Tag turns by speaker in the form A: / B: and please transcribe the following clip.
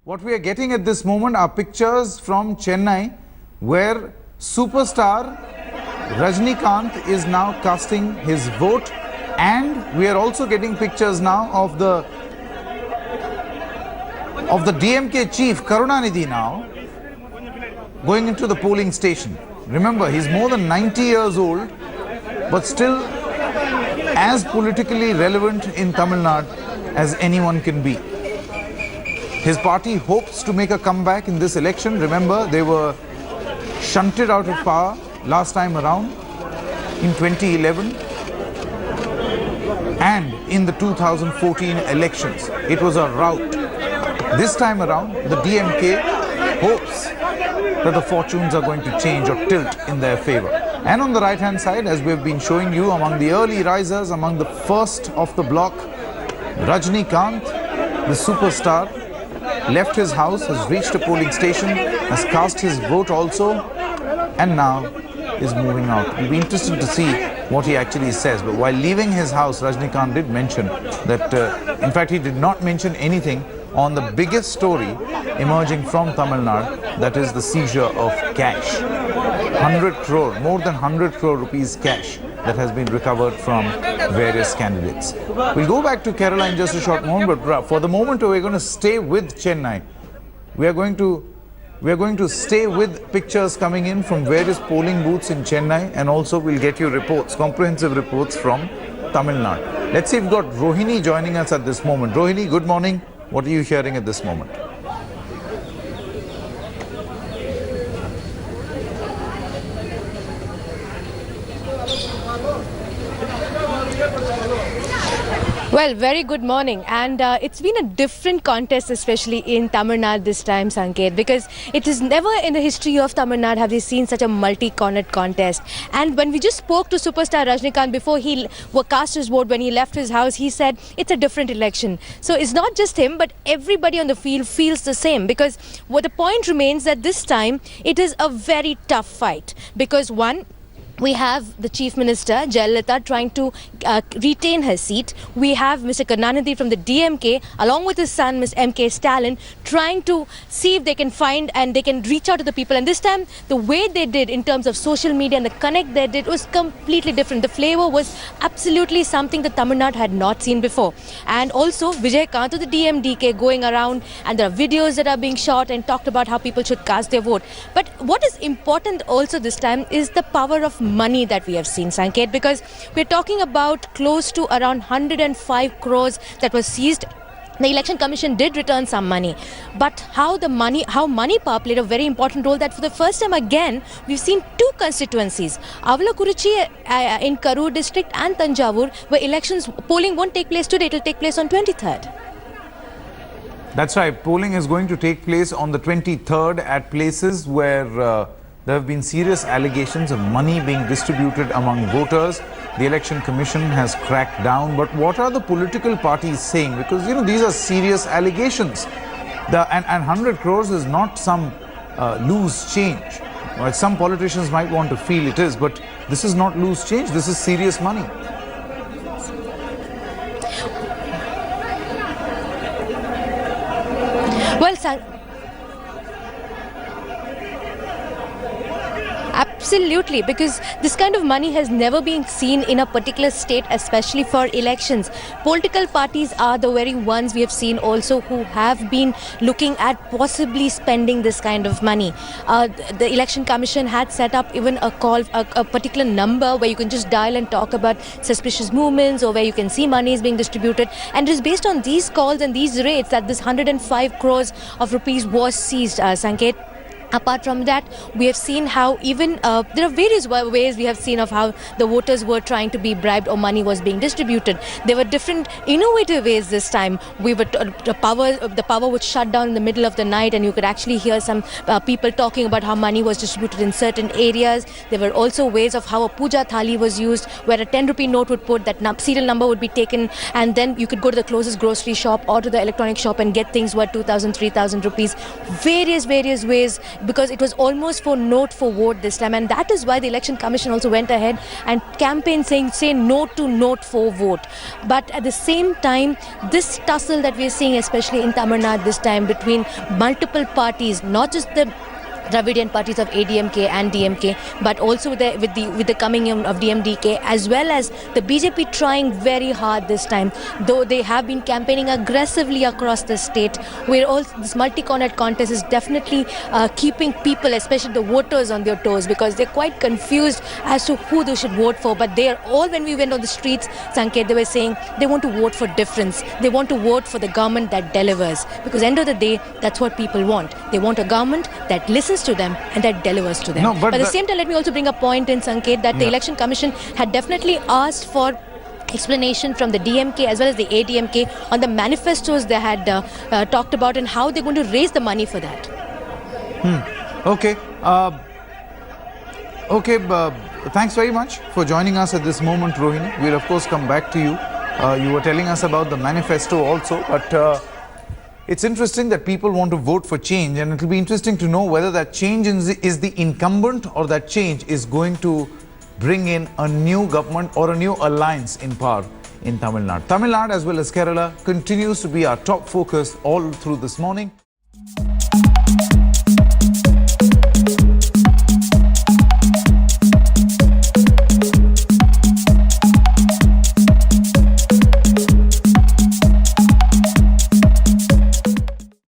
A: What we are getting at this moment are pictures from Chennai where superstar Rajnikant is now casting his vote, and we are also getting pictures now of the DMK chief Karunanidhi now going into the polling station. Remember, he's more than 90 years old but still as politically relevant in Tamil Nadu as anyone can be. His party hopes to make a comeback in this election. Remember, they were shunted out of power last time around in 2011 and in the 2014 elections. It was a rout. This time around, the DMK hopes that the fortunes are going to change or tilt in their favor. And on the right hand side, as we've been showing you, among the early risers, among the first of the block, Rajnikant, the superstar, left his house, has reached a polling station, has cast his vote also, and now is moving out. We'll be interested to see what he actually says. But while leaving his house, Rajnikant did mention that, in fact, he did not mention anything on the biggest story emerging from Tamil Nadu, that is the seizure of cash. 100 crore, more than 100 crore rupees cash that has been recovered from various candidates. We'll go back to Kerala in just a short moment, but for the moment we're going to stay with Chennai. We are going to stay with pictures coming in from various polling booths in Chennai, and also we'll get you reports, comprehensive reports from Tamil Nadu. Let's see if we've got Rohini joining us at this moment. Rohini, good morning. What are you hearing at this moment?
B: Well, very good morning, and it's been a different contest, especially in Tamil Nadu this time, Sanket, because it is never in the history of Tamil Nadu have we seen such a multi-cornered contest. And when we just spoke to superstar Rajnikant before he cast his vote, when he left his house, he said it's a different election. So it's not just him, but everybody on the field feels the same, because what the point remains that this time it is a very tough fight, because one, we have the Chief Minister, Jayalalitha, trying to retain her seat. We have Mr. Karunanidhi from the DMK, along with his son, Mr. M.K. Stalin, trying to see if they can find and they can reach out to the people. And this time, the way they did in terms of social media and the connect they did was completely different. The flavor was absolutely something that Tamil Nadu had not seen before. And also, Vijay Kanth, the DMDK, going around, and there are videos that are being shot and talked about how people should cast their vote. But what is important also this time is the power of money that we have seen, Sanket, because we're talking about close to around 105 crores that was seized. The Election Commission did return some money, but how money power played a very important role, that for the first time again we've seen two constituencies, Avalakuruchi in Karur district and Tanjavur, where polling won't take place today, it will take place on 23rd.
A: That's right, polling is going to take place on the 23rd at places where there have been serious allegations of money being distributed among voters. The Election Commission has cracked down. But what are the political parties saying? Because, you know, these are serious allegations. And 100 crores is not some loose change. Well, some politicians might want to feel it is, but this is not loose change. This is serious money.
B: Well, absolutely, because this kind of money has never been seen in a particular state, especially for elections. Political parties are the very ones we have seen also who have been looking at possibly spending this kind of money. The Election Commission had set up even a particular number where you can just dial and talk about suspicious movements, or where you can see money is being distributed. And it is based on these calls and these rates that this 105 crores of rupees was seized, Sanket. Apart from that, we have seen how even there are various ways we have seen of how the voters were trying to be bribed or money was being distributed. There were different innovative ways this time. The power would shut down in the middle of the night, and you could actually hear some people talking about how money was distributed in certain areas. There were also ways of how a puja thali was used, where a 10 rupee note would put, that serial number would be taken, and then you could go to the closest grocery shop or to the electronic shop and get things worth 2,000, 3,000 rupees. Various ways because it was almost for note for vote this time, and that is why the Election Commission also went ahead and campaigned saying say no to note for vote. But at the same time, this tussle that we're seeing, especially in Tamil Nadu this time, between multiple parties, not just the Dravidian parties of ADMK and DMK, but also with the coming in of DMDK, as well as the BJP trying very hard this time, though they have been campaigning aggressively across the state. Where all this multi-cornered contest is definitely keeping people, especially the voters, on their toes, because they're quite confused as to who they should vote for. But they are all, when we went on the streets, Sanket, they were saying they want to vote for difference. They want to vote for the government that delivers, because end of the day, that's what people want. They want a government that listens to them and that delivers to them.
A: No, but
B: at the same time, let me also bring a point in, Sanket, that the Election Commission had definitely asked for explanation from the DMK as well as the ADMK on the manifestos they had talked about and how they're going to raise the money for that.
A: Okay. Thanks very much for joining us at this moment, Rohini. We'll of course come back to you. You were telling us about the manifesto also, but it's interesting that people want to vote for change, and it will be interesting to know whether that change is the incumbent or that change is going to bring in a new government or a new alliance in power in Tamil Nadu. Tamil Nadu as well as Kerala continues to be our top focus all through this morning.